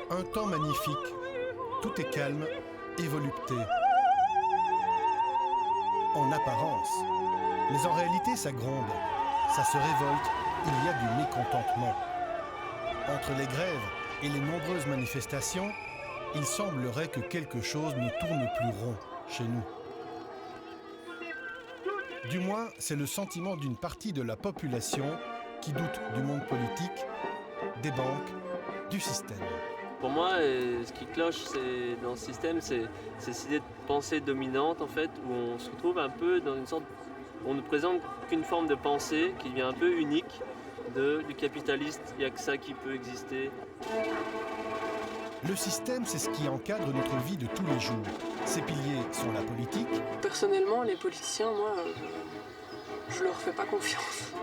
Un temps magnifique, tout est calme et volupté. En apparence, mais en réalité ça gronde, ça se révolte, il y a du mécontentement. Entre les grèves et les nombreuses manifestations, il semblerait que quelque chose ne tourne plus rond chez nous. Du moins, c'est le sentiment d'une partie de la population qui doute du monde politique, des banques, du système. Pour moi, ce qui cloche dans ce système, c'est cette idée de pensée dominante en fait, où on se retrouve un peu dans une sorte... On ne présente qu'une forme de pensée qui devient un peu unique du capitaliste. Il n'y a que ça qui peut exister. Le système, c'est ce qui encadre notre vie de tous les jours. Ses piliers sont la politique. Personnellement, les politiciens, moi, je leur fais pas confiance.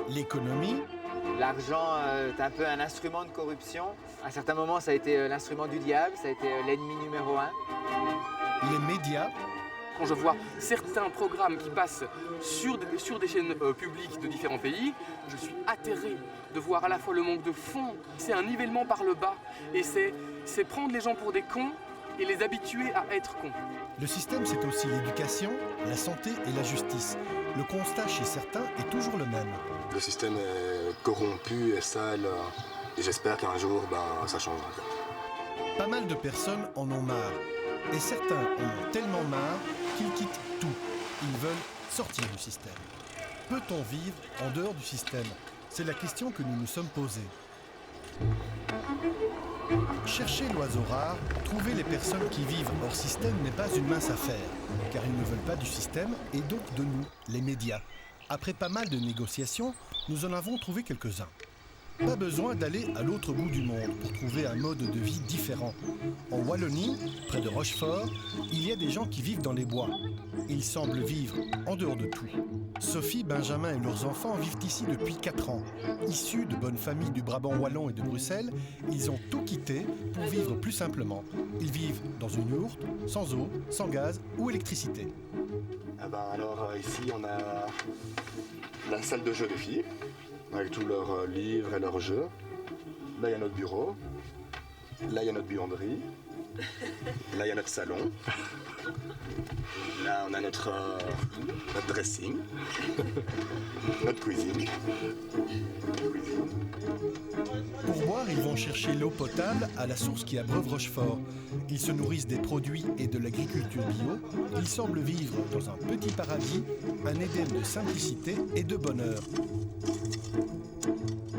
L'économie. L'argent est un peu un instrument de corruption. À certains moments, ça a été l'instrument du diable, ça a été l'ennemi numéro 1. Les médias. Quand je vois certains programmes qui passent sur des chaînes publiques de différents pays, je suis atterré de voir à la fois le manque de fonds, c'est un nivellement par le bas, et c'est prendre les gens pour des cons et les habituer à être cons. Le système, c'est aussi l'éducation, la santé et la justice. Le constat chez certains est toujours le même. Le système est corrompu et sale, et j'espère qu'un jour, ça changera. Pas mal de personnes en ont marre, et certains en ont tellement marre qu'ils quittent tout. Ils veulent sortir du système. Peut-on vivre en dehors du système? C'est la question que nous nous sommes posée. Chercher l'oiseau rare, trouver les personnes qui vivent hors système n'est pas une mince affaire, car ils ne veulent pas du système et donc de nous, les médias. Après pas mal de négociations, nous en avons trouvé quelques-uns. Pas besoin d'aller à l'autre bout du monde pour trouver un mode de vie différent. En Wallonie, près de Rochefort, il y a des gens qui vivent dans les bois. Ils semblent vivre en dehors de tout. Sophie, Benjamin et leurs enfants vivent ici depuis 4 ans. Issus de bonnes familles du Brabant wallon et de Bruxelles, ils ont tout quitté pour vivre plus simplement. Ils vivent dans une yourte, sans eau, sans gaz ou électricité. Alors ici on a la salle de jeu des filles, avec tous leurs livres et leurs jeux. Là il y a notre bureau, là il y a notre buanderie, là il y a notre salon. Là on a notre dressing, notre cuisine. Pour boire, ils vont chercher l'eau potable à la source qui abreuve Rochefort. Ils se nourrissent des produits et de l'agriculture bio. Ils semblent vivre dans un petit paradis, un Éden de simplicité et de bonheur.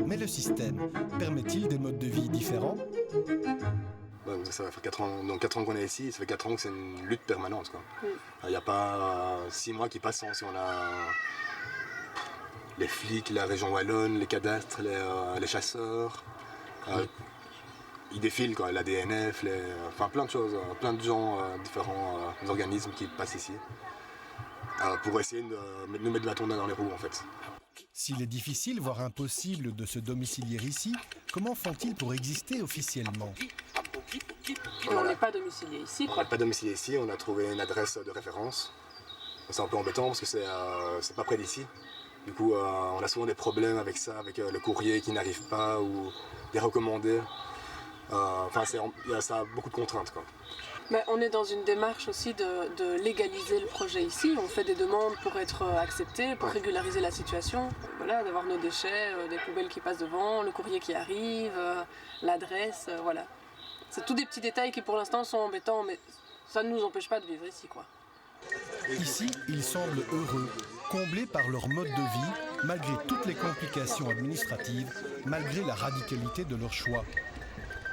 Mais le système permet-il des modes de vie différents? Ça fait 4 ans, donc 4 ans qu'on est ici, ça fait 4 ans que c'est une lutte permanente. Il n'y a pas 6 mois qui passent sans si on a les flics, la région wallonne, les cadastres, les chasseurs. Ils défilent, la DNF, plein de choses, plein de gens, différents organismes qui passent ici pour essayer de nous mettre de la bâton dans les roues en fait. S'il est difficile, voire impossible de se domicilier ici, comment font-ils pour exister officiellement? On n'est pas domicilié ici, On n'est pas domicilié ici, on a trouvé une adresse de référence. C'est un peu embêtant parce que c'est pas près d'ici. Du coup, on a souvent des problèmes avec ça, avec le courrier qui n'arrive pas ou des recommandés. Ça a beaucoup de contraintes. Mais on est dans une démarche aussi de légaliser le projet ici. On fait des demandes pour être accepté, pour régulariser la situation. Voilà, d'avoir nos déchets, des poubelles qui passent devant, le courrier qui arrive, l'adresse, voilà. C'est tous des petits détails qui pour l'instant sont embêtants, mais ça ne nous empêche pas de vivre ici, Ici, ils semblent heureux, comblés par leur mode de vie, malgré toutes les complications administratives, malgré la radicalité de leur choix.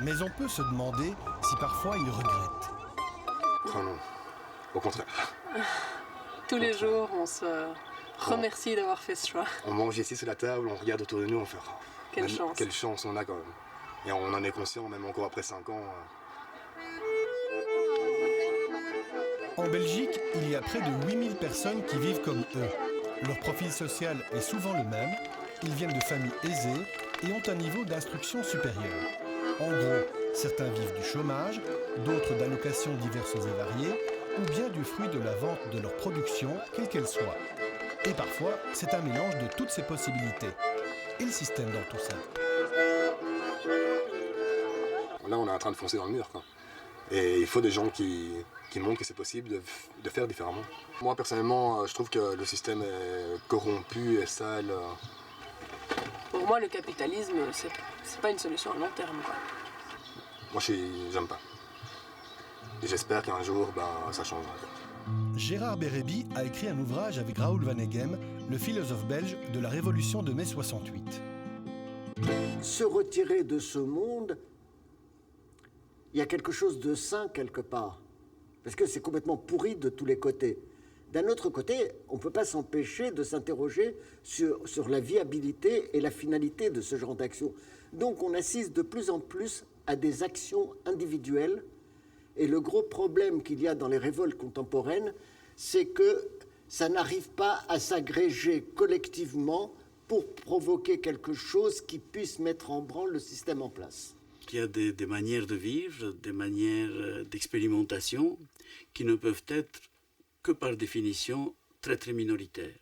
Mais on peut se demander si parfois ils regrettent. Oh non, au contraire. Tous les jours, on se remercie d'avoir fait ce choix. On mange ici sur la table, on regarde autour de nous, on fait quelle chance. Quelle chance on a quand même. Et on en est conscient, même encore après 5 ans. En Belgique, il y a près de 8000 personnes qui vivent comme eux. Leur profil social est souvent le même. Ils viennent de familles aisées et ont un niveau d'instruction supérieur. En gros, certains vivent du chômage, d'autres d'allocations diverses et variées, ou bien du fruit de la vente de leur production, quelle qu'elle soit. Et parfois, c'est un mélange de toutes ces possibilités. Et le système dans tout ça? là, on est en train de foncer dans le mur, quoi. Et il faut des gens qui montrent que c'est possible de faire différemment. Moi, personnellement, je trouve que le système est corrompu et sale. Pour moi, le capitalisme, c'est pas une solution à long terme, quoi. Moi, j'aime pas. Et j'espère qu'un jour, ça changera. Gérard Bérébi a écrit un ouvrage avec Raoul Vaneigem, le philosophe belge de la Révolution de mai 68. Se retirer de ce monde, il y a quelque chose de sain quelque part, parce que c'est complètement pourri de tous les côtés. D'un autre côté, on ne peut pas s'empêcher de s'interroger sur la viabilité et la finalité de ce genre d'action. Donc on assiste de plus en plus à des actions individuelles, et le gros problème qu'il y a dans les révoltes contemporaines, c'est que ça n'arrive pas à s'agréger collectivement pour provoquer quelque chose qui puisse mettre en branle le système en place. Il y a des manières de vivre, des manières d'expérimentation qui ne peuvent être que par définition très très minoritaires.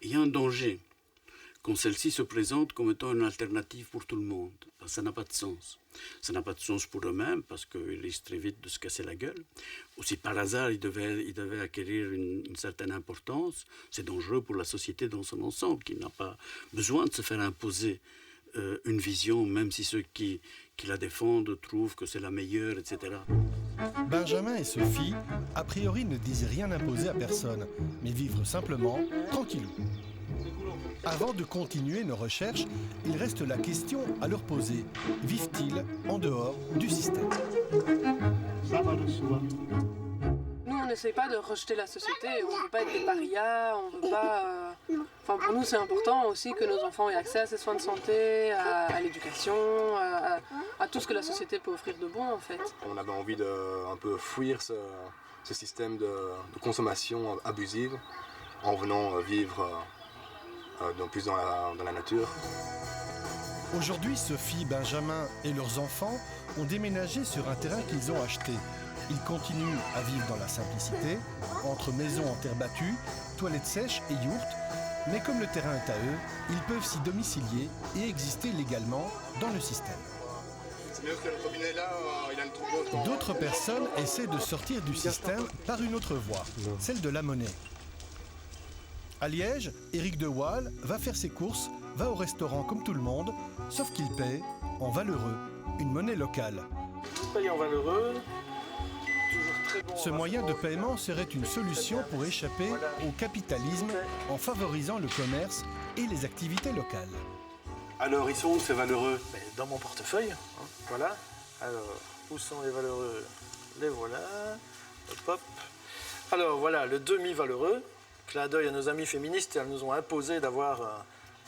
Il y a un danger quand celle-ci se présente comme étant une alternative pour tout le monde. Ça n'a pas de sens. Ça n'a pas de sens pour eux-mêmes parce qu'ils risquent très vite de se casser la gueule. Ou si par hasard ils devaient acquérir une certaine importance, c'est dangereux pour la société dans son ensemble, qui n'a pas besoin de se faire imposer une vision, même si ceux qui la défendent trouvent que c'est la meilleure, etc. Benjamin et Sophie, a priori, ne disent rien imposer à personne, mais vivre simplement, tranquillou. Avant de continuer nos recherches, il reste la question à leur poser. Vivent-ils en dehors du système ? Ça va de soi. Nous, on n'essaie pas de rejeter la société, on ne veut pas être des parias, on veut pas... Enfin, pour nous, c'est important aussi que nos enfants aient accès à ces soins de santé, à l'éducation, à tout ce que la société peut offrir de bon, en fait. On avait envie de un peu fuir ce système de consommation abusive en venant vivre plus dans la nature. Aujourd'hui, Sophie, Benjamin et leurs enfants ont déménagé sur un terrain qu'ils ont acheté. Ils continuent à vivre dans la simplicité, entre maisons en terre battue, toilettes sèches et yourtes, mais comme le terrain est à eux, ils peuvent s'y domicilier et exister légalement dans le système. C'est mieux que le robinet là, il a une trompe d'eau. D'autres personnes essaient de sortir du système par une autre voie, celle de la monnaie. À Liège, Éric de Waal va faire ses courses, va au restaurant comme tout le monde, sauf qu'il paie en valeureux, une monnaie locale. Paye en valeureux. Très bon. Ce moyen de paiement serait une solution pour échapper au capitalisme en favorisant le commerce et les activités locales. Alors, ils sont où ces valeureux ? Dans mon portefeuille, hein, voilà. Alors, où sont les valeureux ? Les voilà. Hop, hop. Alors, voilà, le demi-valeureux. Clin d'œil à nos amis féministes, elles nous ont imposé d'avoir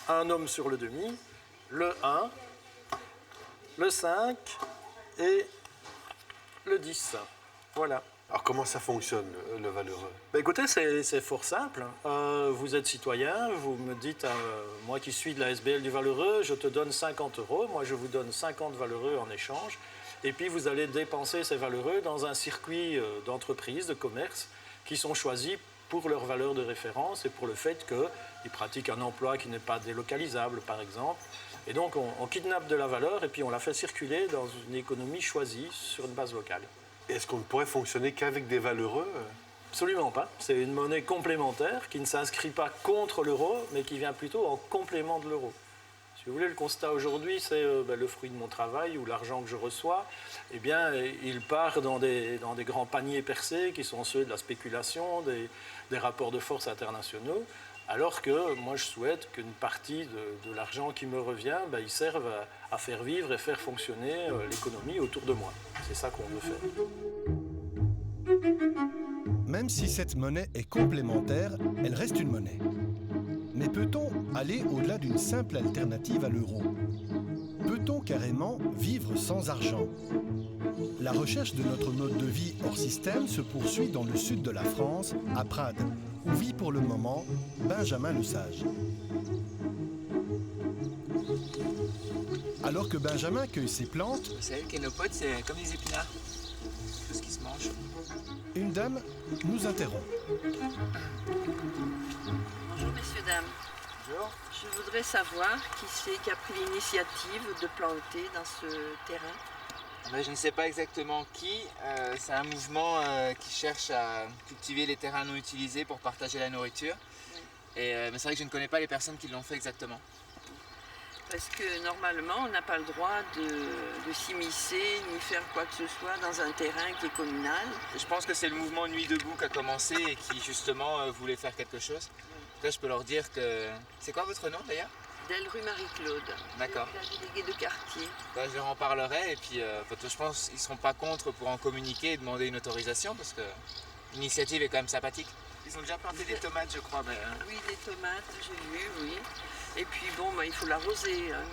un homme sur le demi, le 1, le 5 et le 10. Voilà. Alors, comment ça fonctionne, le valeureux ? Écoutez, c'est fort simple. Vous êtes citoyen, vous me dites, moi qui suis de la SBL du Valeureux, je te donne 50 €, moi je vous donne 50 valeureux en échange, et puis vous allez dépenser ces valeureux dans un circuit d'entreprises, de commerce, qui sont choisis pour leur valeur de référence et pour le fait qu'ils pratiquent un emploi qui n'est pas délocalisable, par exemple. Et donc, on kidnappe de la valeur et puis on la fait circuler dans une économie choisie sur une base locale. Est-ce qu'on ne pourrait fonctionner qu'avec des valeureux ? Absolument pas. C'est une monnaie complémentaire qui ne s'inscrit pas contre l'euro, mais qui vient plutôt en complément de l'euro. Si vous voulez, le constat aujourd'hui, c'est le fruit de mon travail ou l'argent que je reçois. Eh bien, il part dans des grands paniers percés qui sont ceux de la spéculation, des rapports de force internationaux, alors que moi, je souhaite qu'une partie de l'argent qui me revient, il serve à faire vivre et faire fonctionner l'économie autour de moi. C'est ça qu'on veut faire. Même si cette monnaie est complémentaire, elle reste une monnaie. Mais peut-on aller au-delà d'une simple alternative à l'euro ? Peut-on carrément vivre sans argent ? La recherche de notre mode de vie hors système se poursuit dans le sud de la France, à Prades, où vit pour le moment Benjamin Lesage. Alors que Benjamin cueille ses plantes, Vous savez que nos potes, c'est comme des épinards. Tout ce qui se mange. une dame nous interrompt. Bonjour messieurs, dames. Bonjour. Je voudrais savoir qui c'est qui a pris l'initiative de planter dans ce terrain. Je ne sais pas exactement qui. C'est un mouvement qui cherche à cultiver les terrains non utilisés pour partager la nourriture. Mais c'est vrai que je ne connais pas les personnes qui l'ont fait exactement. Parce que normalement, on n'a pas le droit de s'immiscer ni faire quoi que ce soit dans un terrain qui est communal. Je pense que c'est le mouvement Nuit debout qui a commencé et qui justement voulait faire quelque chose. Là, je peux leur dire que... C'est quoi votre nom d'ailleurs? Delrue Marie-Claude. D'accord. La déléguée de quartier. Je leur en parlerai et puis je pense qu'ils ne seront pas contre pour en communiquer et demander une autorisation parce que l'initiative est quand même sympathique. Ils ont déjà planté des tomates, je crois. Oui, des tomates, j'ai vu, oui. Et puis bon, il faut l'arroser. Hein.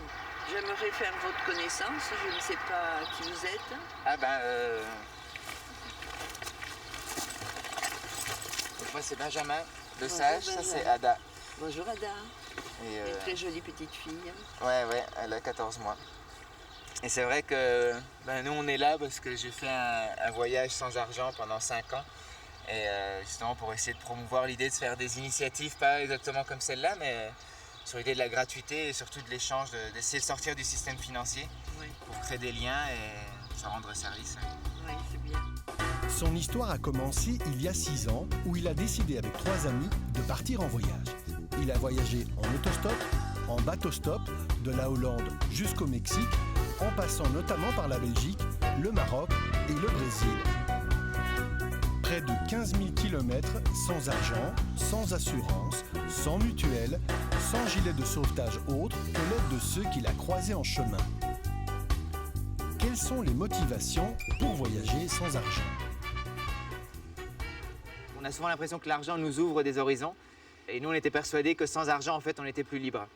J'aimerais faire votre connaissance, je ne sais pas qui vous êtes. Donc, moi c'est Benjamin de Sage, ça c'est Ada. Bonjour Ada. Une très jolie petite fille. Ouais, elle a 14 mois. Et c'est vrai que nous on est là parce que j'ai fait un voyage sans argent pendant 5 ans. Et justement pour essayer de promouvoir l'idée de se faire des initiatives, pas exactement comme celle-là, mais sur l'idée de la gratuité et surtout de l'échange, d'essayer de sortir du système financier pour créer des liens et se rendre service. Oui, c'est bien. Son histoire a commencé il y a 6 ans où il a décidé avec 3 amis de partir en voyage. Il a voyagé en autostop, en bateau-stop, de la Hollande jusqu'au Mexique, en passant notamment par la Belgique, le Maroc et le Brésil. Près de 15 000 km sans argent, sans assurance, sans mutuelle, sans gilet de sauvetage autre que l'aide de ceux qu'il a croisés en chemin. Quelles sont les motivations pour voyager sans argent? On a souvent l'impression que l'argent nous ouvre des horizons. Et nous, on était persuadés que sans argent, en fait, on était plus libre.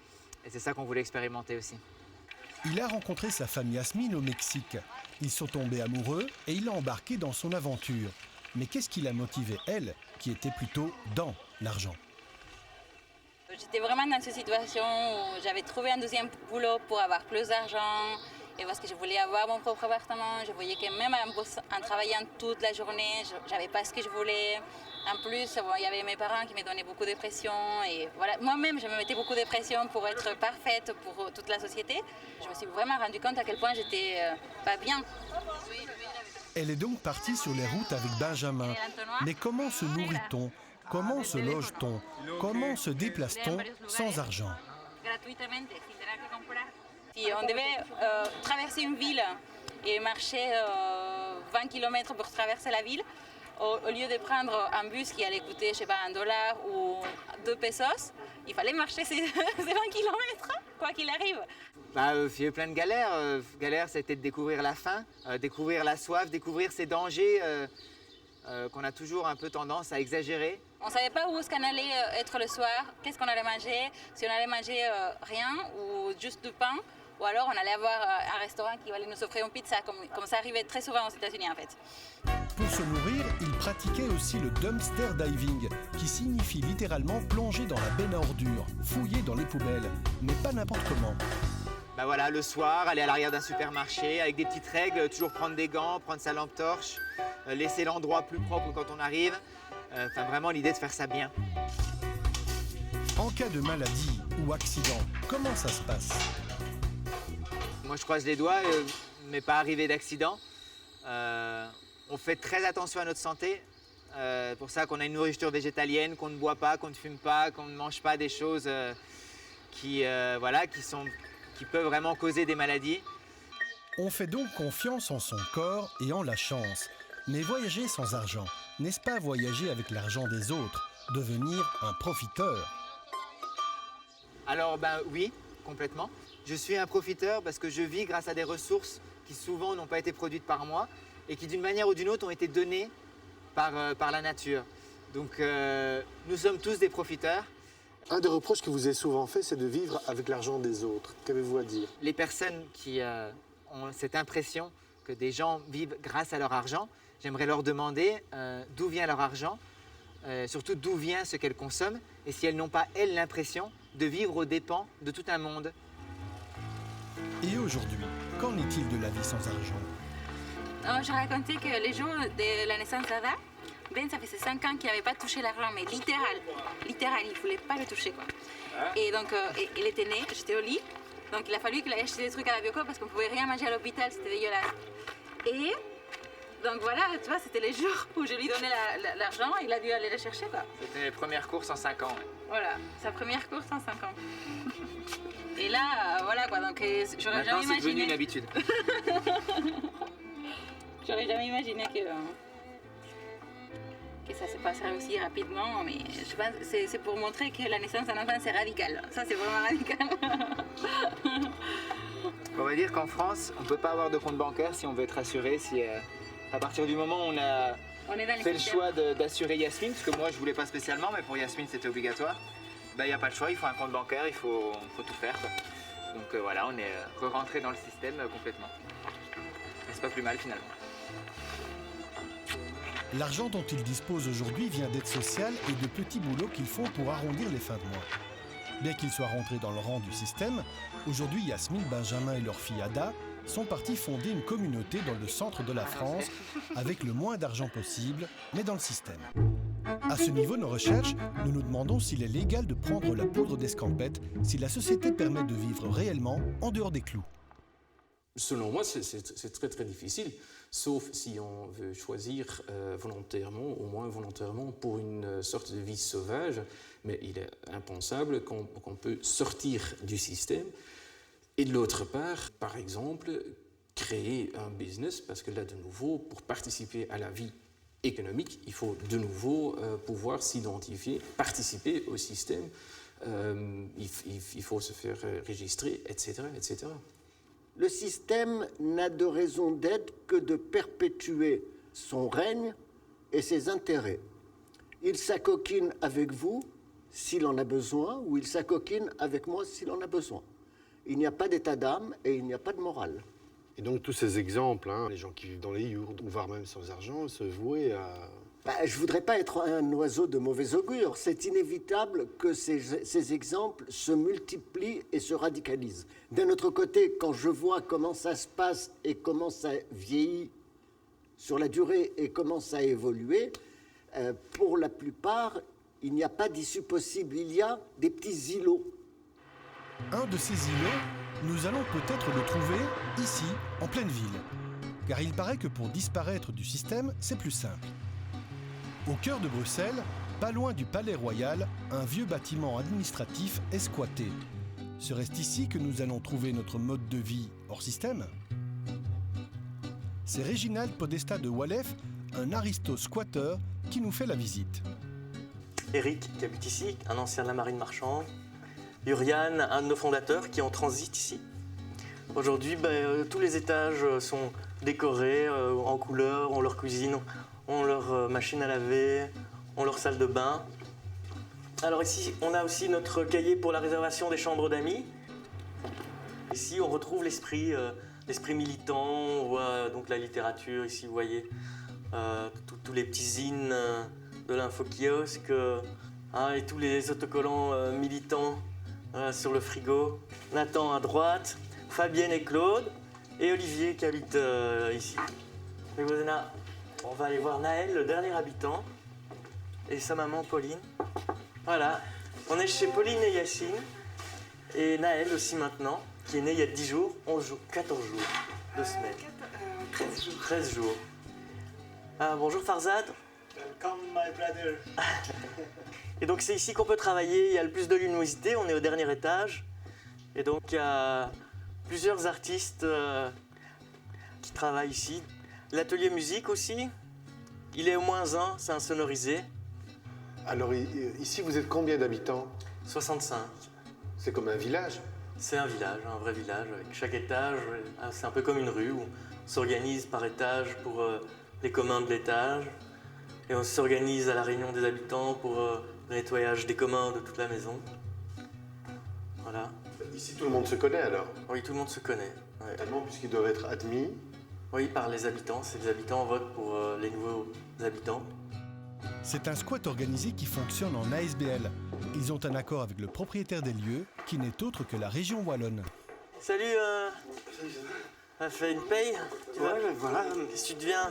Et c'est ça qu'on voulait expérimenter aussi. Il a rencontré sa femme Yasmine au Mexique. Ils sont tombés amoureux et il l'a embarqué dans son aventure. Mais qu'est-ce qui l'a motivé, elle, qui était plutôt dans l'argent? J'étais vraiment dans cette situation où j'avais trouvé un deuxième boulot pour avoir plus d'argent. Et parce que je voulais avoir mon propre appartement, je voyais que même en travaillant toute la journée, je n'avais pas ce que je voulais. En plus, il y avait mes parents qui me donnaient beaucoup de pression. Et voilà, moi-même, je me mettais beaucoup de pression pour être parfaite pour toute la société. Je me suis vraiment rendu compte à quel point j'étais pas bien. Elle est donc partie sur les routes avec Benjamin. Mais comment se nourrit-on? Comment se loge-t-on? Comment se déplace-t-on sans argent? Si on devait traverser une ville et marcher 20 km pour traverser la ville, au lieu de prendre un bus qui allait coûter, je sais pas, $1 ou 2 pesos, il fallait marcher ces 20 km, quoi qu'il arrive. Il y a eu plein de galères. Galères, c'était de découvrir la faim, découvrir la soif, découvrir ces dangers qu'on a toujours un peu tendance à exagérer. On ne savait pas où est-ce qu'on allait être le soir, qu'est-ce qu'on allait manger, si on allait manger rien ou juste du pain, ou alors on allait avoir un restaurant qui allait nous offrir une pizza, comme ça arrivait très souvent aux États-Unis en fait. Pour se nourrir, il pratiquait aussi le dumpster diving, qui signifie littéralement plonger dans la benne à ordures, fouiller dans les poubelles, mais pas n'importe comment. Voilà, le soir, aller à l'arrière d'un supermarché avec des petites règles, toujours prendre des gants, prendre sa lampe torche, laisser l'endroit plus propre quand on arrive. Vraiment l'idée de faire ça bien. En cas de maladie ou accident, comment ça se passe? Moi je croise les doigts, mais pas arrivé d'accident. On fait très attention à notre santé. Pour ça qu'on a une nourriture végétalienne, qu'on ne boit pas, qu'on ne fume pas, qu'on ne mange pas des choses qui peuvent vraiment causer des maladies. On fait donc confiance en son corps et en la chance. Mais voyager sans argent, n'est-ce pas voyager avec l'argent des autres, devenir un profiteur? Alors oui, complètement. Je suis un profiteur parce que je vis grâce à des ressources qui souvent n'ont pas été produites par moi et qui d'une manière ou d'une autre ont été données par la nature. Donc nous sommes tous des profiteurs. Un des reproches que vous avez souvent fait, c'est de vivre avec l'argent des autres. Qu'avez-vous à dire? Les personnes qui ont cette impression que des gens vivent grâce à leur argent, j'aimerais leur demander d'où vient leur argent, surtout d'où vient ce qu'elles consomment, et si elles n'ont pas, elles, l'impression de vivre aux dépens de tout un monde. Et aujourd'hui, qu'en est-il de la vie sans argent? Je racontais que les jours de la naissance d'Ada, ça faisait 5 ans qu'il n'avait pas touché l'argent, mais littéral, il ne voulait pas le toucher, quoi. Et donc, il était né, j'étais au lit, Donc il a fallu qu'il aille acheter des trucs à la Biocoop parce qu'on ne pouvait rien manger à l'hôpital, c'était dégueulasse. Et donc voilà, tu vois, c'était les jours où je lui donnais l'argent, il a dû aller la chercher, quoi. C'était les premières courses en 5 ans. Ouais. Voilà, sa première course en 5 ans. Et là, voilà quoi, donc j'aurais jamais Maintenant, c'est devenu imaginé... une habitude. J'aurais jamais imaginé que ça se passerait aussi rapidement, mais je pense que c'est pour montrer que la naissance d'un enfant, c'est radical. Ça, c'est vraiment radical. On va dire qu'en France, on ne peut pas avoir de compte bancaire si on veut être assuré. Si, à partir du moment où on a fait le choix d'assurer Yasmine, parce que moi, je ne voulais pas spécialement, mais pour Yasmine, c'était obligatoire, il n'y a pas le choix, il faut un compte bancaire, il faut tout faire, quoi. Donc voilà, on est re-rentré dans le système complètement. Et c'est pas plus mal, finalement. L'argent dont ils disposent aujourd'hui vient d'aides sociales et de petits boulots qu'ils font pour arrondir les fins de mois. Bien qu'ils soient rentrés dans le rang du système, aujourd'hui Yasmine, Benjamin et leur fille Ada sont partis fonder une communauté dans le centre de la France avec le moins d'argent possible, mais dans le système. À ce niveau de nos recherches, nous nous demandons s'il est légal de prendre la poudre d'escampette si la société permet de vivre réellement en dehors des clous. Selon moi, c'est très très difficile, sauf si on veut choisir volontairement, au moins volontairement, pour une sorte de vie sauvage. Mais il est impensable qu'on peut sortir du système. Et de l'autre part, par exemple, créer un business, parce que là, de nouveau, pour participer à la vie économique, il faut de nouveau pouvoir s'identifier, participer au système, il faut se faire registrer, etc., etc. Le système n'a de raison d'être que de perpétuer son règne et ses intérêts. Il s'acoquine avec vous s'il en a besoin, ou il s'acoquine avec moi s'il en a besoin. Il n'y a pas d'état d'âme et il n'y a pas de morale. Et donc tous ces exemples, les gens qui vivent dans les yourtes, voire même sans argent, se vouaient à... Je ne voudrais pas être un oiseau de mauvais augure. C'est inévitable que ces exemples se multiplient et se radicalisent. D'un autre côté, quand je vois comment ça se passe et comment ça vieillit sur la durée et comment ça a évolué, pour la plupart, il n'y a pas d'issue possible. Il y a des petits îlots. Un de ces îlots, nous allons peut-être le trouver ici, en pleine ville. Car il paraît que pour disparaître du système, c'est plus simple. Au cœur de Bruxelles, pas loin du Palais Royal, un vieux bâtiment administratif est squatté. Serait-ce ici que nous allons trouver notre mode de vie hors système? C'est Réginald Podesta de Wallef, un aristo-squatteur, qui nous fait la visite. Eric, qui habite ici, un ancien de la marine marchande. Urian, un de nos fondateurs, qui est en transit ici. Aujourd'hui, tous les étages sont décorés en couleur, ont leur cuisine, ont leur machine à laver, ont leur salle de bain. Alors ici, on a aussi notre cahier pour la réservation des chambres d'amis. Ici, on retrouve l'esprit militant, on voit donc la littérature. Ici, vous voyez tous les petits zines de l'info-kiosque et tous les autocollants militants sur le frigo. Nathan à droite, Fabienne et Claude, et Olivier qui habite ici. Et Bozena, on va aller voir Naël, le dernier habitant, et sa maman Pauline. Voilà, on est chez Pauline et Yacine, et Naël aussi maintenant, qui est né il y a 10 jours, 11 jours, 14 jours, 2 semaines. 13 jours. 13 jours. Bonjour Farzad. Welcome my brother. Et donc c'est ici qu'on peut travailler, il y a le plus de luminosité, on est au dernier étage. Et donc il y a plusieurs artistes qui travaillent ici. L'atelier musique aussi, il est au -1, c'est insonorisé. Alors ici, vous êtes combien d'habitants? 65. C'est comme un village? C'est un village, un vrai village, avec chaque étage, c'est un peu comme une rue où on s'organise par étage pour les communs de l'étage. Et on s'organise à la réunion des habitants pour le nettoyage des communs de toute la maison. Voilà. Ici, tout le monde se connaît alors? Oui, tout le monde se connaît. Ouais. Tellement, puisqu'ils doivent être admis? Oui, par les habitants. C'est les habitants votent pour les nouveaux habitants. C'est un squat organisé qui fonctionne en ASBL. Ils ont un accord avec le propriétaire des lieux, qui n'est autre que la région wallonne. Salut, on a fait une paye, tu vois? Voilà. Qu'est-ce que tu deviens?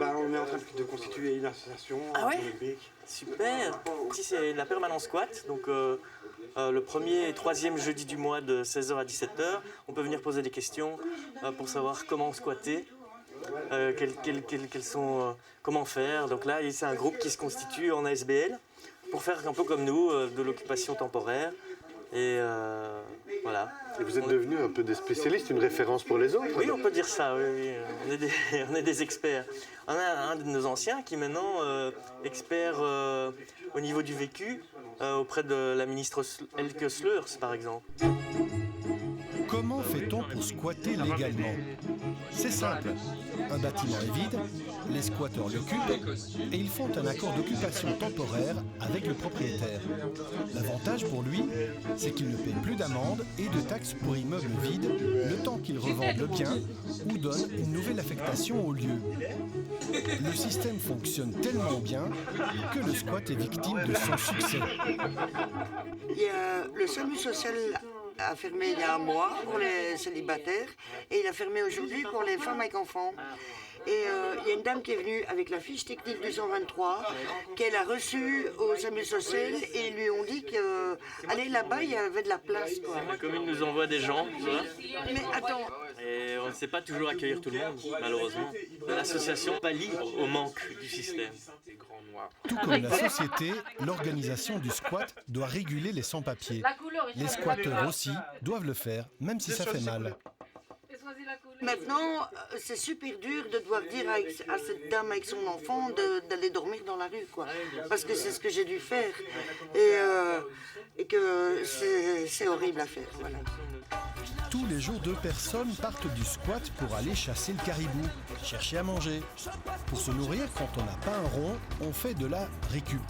On est en train de constituer une association. Ah ouais? Super. Ici, c'est la permanence squat, donc le premier et troisième jeudi du mois de 16h à 17h. On peut venir poser des questions pour savoir comment squatter, comment faire. Donc là, c'est un groupe qui se constitue en ASBL pour faire un peu comme nous, de l'occupation temporaire. Et voilà. Et vous êtes devenus un peu des spécialistes, une référence pour les autres? Oui, on peut dire ça, oui. On est des experts. On a un de nos anciens qui est maintenant expert au niveau du vécu auprès de la ministre Elke Sleurs, par exemple. Comment fait-on pour squatter légalement? C'est simple. Un bâtiment est vide, les squatteurs l'occupent et ils font un accord d'occupation temporaire avec le propriétaire. L'avantage pour lui, c'est qu'il ne paie plus d'amende et de taxes pour immeubles vides le temps qu'il revende le bien ou donne une nouvelle affectation au lieu. Le système fonctionne tellement bien que le squat est victime de son succès. Le SAMU social a fermé il y a un mois pour les célibataires et il a fermé aujourd'hui pour les femmes avec enfants. Et il y a une dame qui est venue avec la fiche technique du 123 qu'elle a reçue au SAMU social et ils lui ont dit qu'aller là-bas, il y avait de la place. Quoi. La commune nous envoie des gens, tu vois. Mais attends. Et on ne sait pas toujours accueillir tout le monde, malheureusement. L'association pallie au manque du système. Tout comme la société, l'organisation du squat doit réguler les sans-papiers. Les squatteurs aussi doivent le faire, même si ça fait mal. Maintenant, c'est super dur de devoir dire à cette dame avec son enfant d'aller dormir dans la rue, quoi. Parce que c'est ce que j'ai dû faire. Et que c'est horrible à faire, voilà. Tous les jours, 2 personnes partent du squat pour aller chasser le caribou, chercher à manger. Pour se nourrir, quand on n'a pas un rond, on fait de la récup.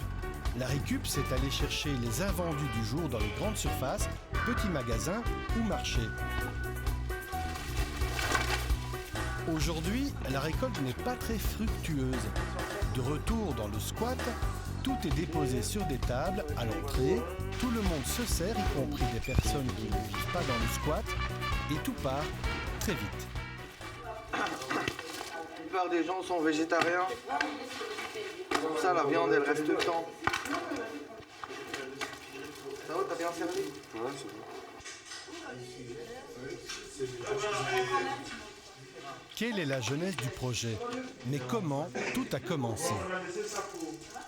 La récup, c'est aller chercher les invendus du jour dans les grandes surfaces, petits magasins ou marchés. Aujourd'hui, la récolte n'est pas très fructueuse. De retour dans le squat, tout est déposé sur des tables à l'entrée, tout le monde se sert, y compris des personnes qui ne vivent pas dans le squat, et tout part très vite. La plupart des gens sont végétariens. Comme ça, la viande, elle reste tout le temps. Ça va, t'as bien servi? Ouais, c'est bon. Quelle est la jeunesse du projet? Mais comment tout a commencé?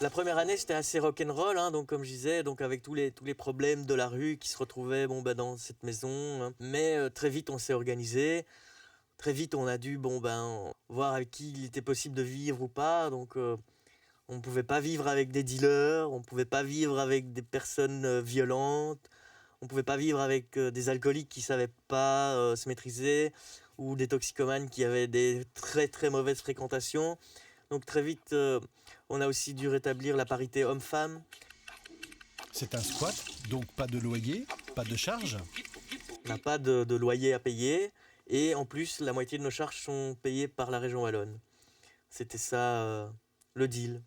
La première année, c'était assez rock'n'roll, hein, donc comme je disais, donc avec tous les problèmes de la rue qui se retrouvaient dans cette maison. Hein. Mais très vite, on s'est organisé. Très vite, on a dû voir avec qui il était possible de vivre ou pas. Donc, on ne pouvait pas vivre avec des dealers, on ne pouvait pas vivre avec des personnes violentes, on ne pouvait pas vivre avec des alcooliques qui ne savaient pas se maîtriser, ou des toxicomanes qui avaient des très très mauvaises fréquentations. Donc très vite, on a aussi dû rétablir la parité homme-femme. C'est un squat, donc pas de loyer, pas de charges? On n'a pas de loyer à payer, et en plus, la moitié de nos charges sont payées par la région wallonne. C'était ça le deal.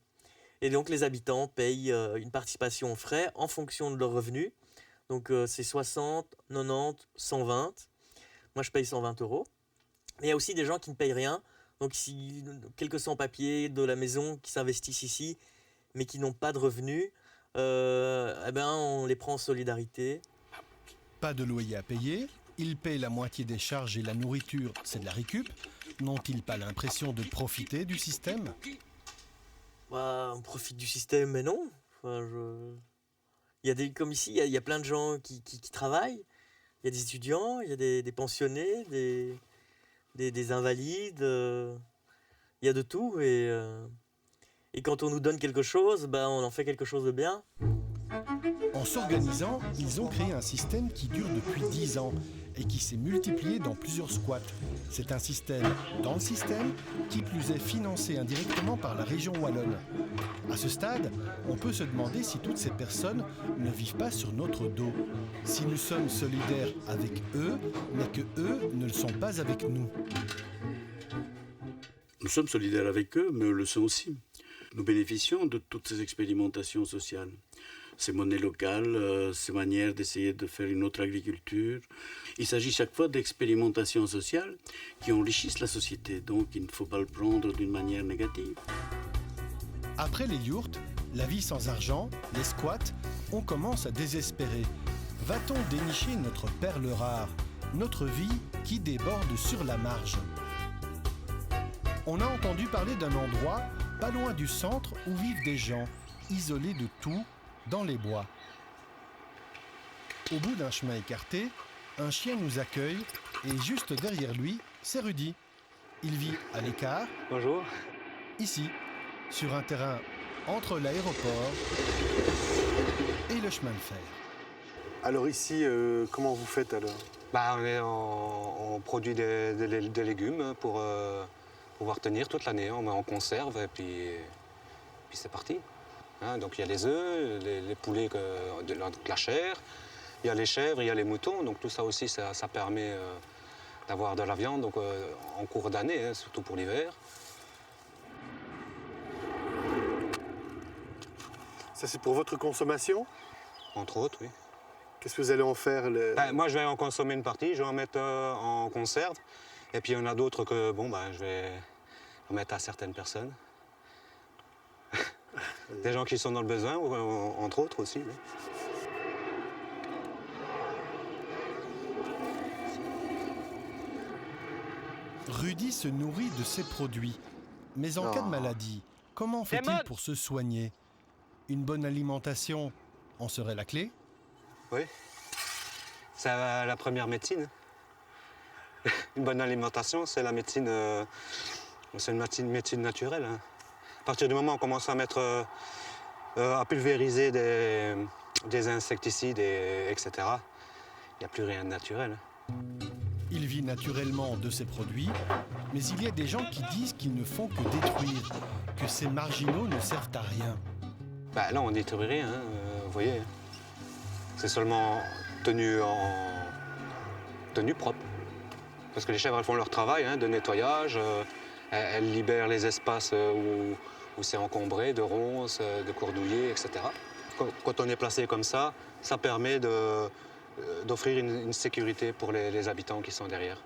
Et donc les habitants payent une participation aux frais en fonction de leurs revenus. Donc c'est 60, 90, 120. Moi, je paye 120 €. Mais il y a aussi des gens qui ne payent rien. Donc, quelques sans-papiers de la maison qui s'investissent ici, mais qui n'ont pas de revenus, on les prend en solidarité. Pas de loyer à payer. Ils payent la moitié des charges et la nourriture, c'est de la récup. N'ont-ils pas l'impression de profiter du système? On profite du système, mais non. Comme ici, il y a plein de gens qui travaillent. Il y a des étudiants, il y a des pensionnés, des invalides, il y a de tout. Et quand on nous donne quelque chose, on en fait quelque chose de bien. En s'organisant, ils ont créé un système qui dure depuis 10 ans et qui s'est multiplié dans plusieurs squats. C'est un système dans le système, qui plus est financé indirectement par la région wallonne. À ce stade, on peut se demander si toutes ces personnes ne vivent pas sur notre dos. Si nous sommes solidaires avec eux, mais que eux ne le sont pas avec nous. Nous sommes solidaires avec eux, mais eux le sont aussi. Nous bénéficions de toutes ces expérimentations sociales. Ces monnaies locales, ces manières d'essayer de faire une autre agriculture. Il s'agit chaque fois d'expérimentations sociales qui enrichissent la société, donc il ne faut pas le prendre d'une manière négative. Après les yourtes, la vie sans argent, les squats, on commence à désespérer. Va-t-on dénicher notre perle rare, notre vie qui déborde sur la marge? On a entendu parler d'un endroit pas loin du centre où vivent des gens, isolés de tout, dans les bois. Au bout d'un chemin écarté, un chien nous accueille et juste derrière lui, c'est Rudy. Il vit à l'écart. Bonjour. Ici, sur un terrain entre l'aéroport et le chemin de fer. Alors ici, comment vous faites alors? On produit des légumes pour pouvoir tenir toute l'année. On met en conserve et puis c'est parti. Hein, donc il y a les œufs, les poulets, la chair, il y a les chèvres, il y a les moutons. Donc tout ça aussi, ça permet d'avoir de la viande donc, en cours d'année, hein, surtout pour l'hiver. Ça, c'est pour votre consommation? Entre autres, oui. Qu'est-ce que vous allez en faire? Moi, je vais en consommer une partie, je vais en mettre en conserve. Et puis, il y en a d'autres que je vais en mettre à certaines personnes. Des gens qui sont dans le besoin, entre autres aussi. Oui. Rudy se nourrit de ses produits. Mais en cas de maladie, comment fait-il pour se soigner? Une bonne alimentation en serait la clé? Oui, c'est la première médecine. Une bonne alimentation, c'est la médecine, c'est une médecine naturelle. Hein. À partir du moment où on commence à mettre, à pulvériser des insecticides, etc., il n'y a plus rien de naturel. Il vit naturellement de ses produits, mais il y a des gens qui disent qu'ils ne font que détruire, que ces marginaux ne servent à rien. Là, on ne détruit rien, hein, vous voyez. C'est seulement tenue propre. Parce que les chèvres, elles font leur travail de nettoyage. Elles libèrent les espaces où c'est encombré, de ronces, de cordouillers, etc. Quand on est placé comme ça, ça permet d'offrir une sécurité pour les habitants qui sont derrière.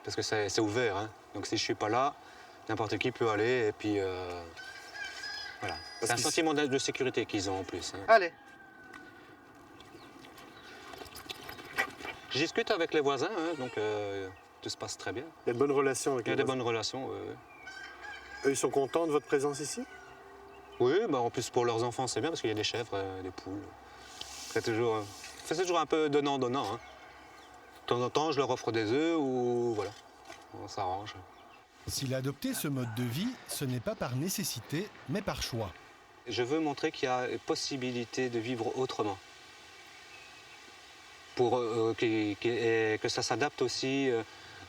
Parce que c'est ouvert. Hein. Donc si je ne suis pas là, n'importe qui peut aller et puis... voilà. C'est un sentiment de sécurité qu'ils ont en plus. Hein. Allez. Je discute avec les voisins, hein, donc tout se passe très bien. Il y a de bonnes relations avec les voisins? Il y a de bonnes relations, oui. Eux, ils sont contents de votre présence ici? Oui, en plus pour leurs enfants, c'est bien parce qu'il y a des chèvres, des poules. C'est toujours un peu donnant-donnant. Hein. De temps en temps, je leur offre des œufs ou voilà, on s'arrange. S'il a adopté ce mode de vie, ce n'est pas par nécessité, mais par choix. Je veux montrer qu'il y a possibilité de vivre autrement. Pour que ça s'adapte aussi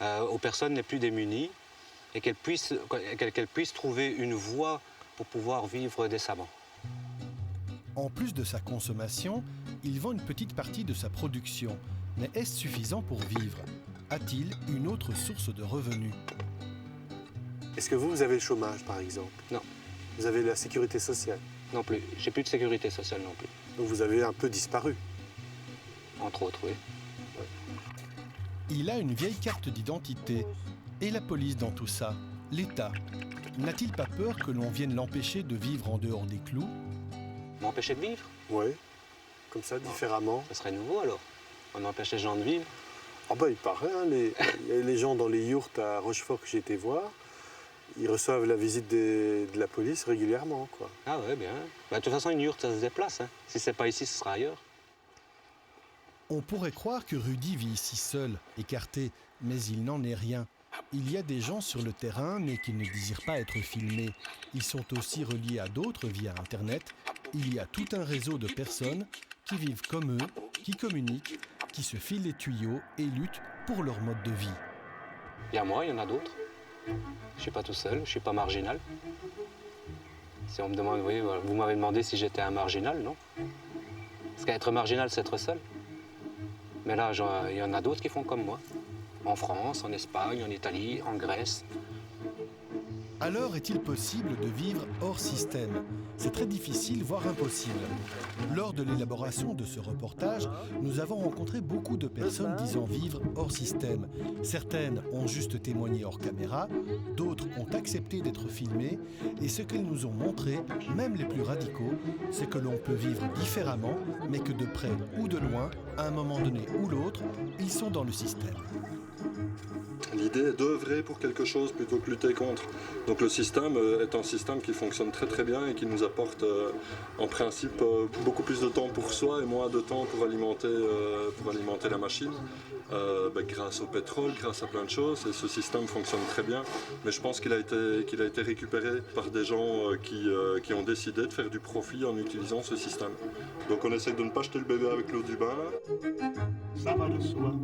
aux personnes les plus démunies et qu'elles puissent trouver une voie pour pouvoir vivre décemment. En plus de sa consommation, il vend une petite partie de sa production. Mais est-ce suffisant pour vivre? A-t-il une autre source de revenus? Est-ce que vous avez le chômage, par exemple? Non. Vous avez la sécurité sociale? Non plus. J'ai plus de sécurité sociale non plus. Donc vous avez un peu disparu? Entre autres, oui. Ouais. Il a une vieille carte d'identité. Et la police dans tout ça? L'État? N'a-t-il pas peur que l'on vienne l'empêcher de vivre en dehors des clous? M'empêcher de vivre? Oui. Comme ça, différemment. Ce serait nouveau alors. On empêche les gens de vivre. Ah il paraît, hein, les gens dans les yourtes à Rochefort que j'ai été voir, ils reçoivent la visite de la police régulièrement, quoi. Ah ouais, bien. De toute façon, une yourte, ça se déplace. Hein. Si c'est pas ici, ce sera ailleurs. On pourrait croire que Rudy vit ici seul, écarté, mais il n'en est rien. Il y a des gens sur le terrain, mais qui ne désirent pas être filmés. Ils sont aussi reliés à d'autres via Internet. Il y a tout un réseau de personnes qui vivent comme eux, qui communiquent, qui se filent les tuyaux et luttent pour leur mode de vie. Il y a moi, il y en a d'autres. Je ne suis pas tout seul, je ne suis pas marginal. Si on me demande, oui, vous m'avez demandé si j'étais un marginal, non? Parce qu'être marginal, c'est être seul. Mais là, il y en a d'autres qui font comme moi. En France, en Espagne, en Italie, en Grèce. Alors est-il possible de vivre hors système, c'est très difficile, voire impossible. Lors de l'élaboration de ce reportage, nous avons rencontré beaucoup de personnes disant vivre hors système. Certaines ont juste témoigné hors caméra, d'autres ont accepté d'être filmées, et ce qu'elles nous ont montré, même les plus radicaux, c'est que l'on peut vivre différemment, mais que de près ou de loin, à un moment donné ou l'autre, ils sont dans le système. L'idée est d'œuvrer pour quelque chose plutôt que lutter contre. Donc le système est un système qui fonctionne très très bien et qui nous apporte en principe beaucoup plus de temps pour soi et moins de temps pour alimenter la machine. Grâce au pétrole, grâce à plein de choses, et ce système fonctionne très bien. Mais je pense qu'il a été récupéré par des gens qui ont décidé de faire du profit en utilisant ce système. Donc on essaie de ne pas jeter le bébé avec l'eau du bain. Ça va de soi.